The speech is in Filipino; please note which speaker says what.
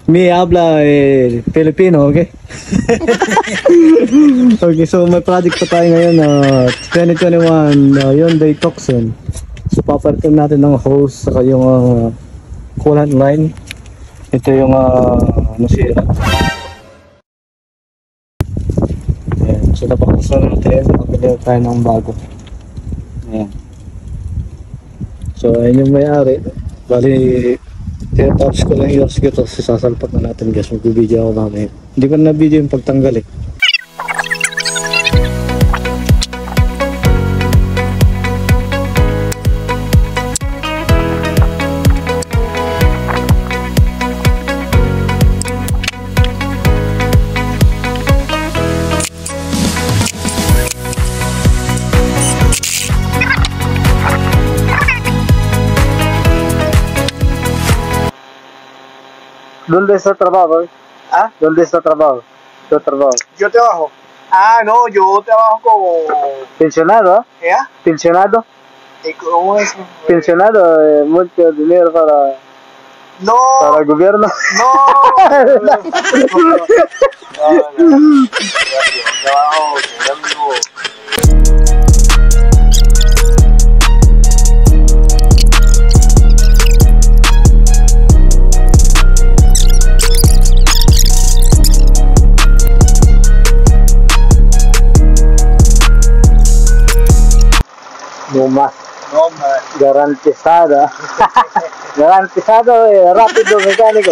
Speaker 1: Mi habla Filipino, okay? Okay, so may project pa tayo ngayon na 2021 Hyundai Tucson. So papalitan natin ng hose saka yung coolant line. Ito yung nasira. Ayan, so napakasan natin, nakapili tayo ng bago. Ayan. So ayun yung may-ari. Bali, tapos ko lang yung ito, sasalpak na natin guys, mag-video ako namin. Hindi ko na video yung pagtanggal eh. ¿Dónde está el trabajo?
Speaker 2: ¿Ah?
Speaker 1: ¿Dónde está el trabajo? ¿Tu trabajo?
Speaker 2: Yo trabajo. Ah, no, yo trabajo como...
Speaker 1: ¿Pensionado?
Speaker 2: ¿Ya?
Speaker 1: ¿Pensionado?
Speaker 2: ¿Cómo es?
Speaker 1: ¿Pensionado? Mucho dinero para
Speaker 2: No,
Speaker 1: el gobierno.
Speaker 2: no. Trabajo con un amigo.
Speaker 1: No más.
Speaker 2: No, man.
Speaker 1: Garantizada. Garantizado, rápido mecánico.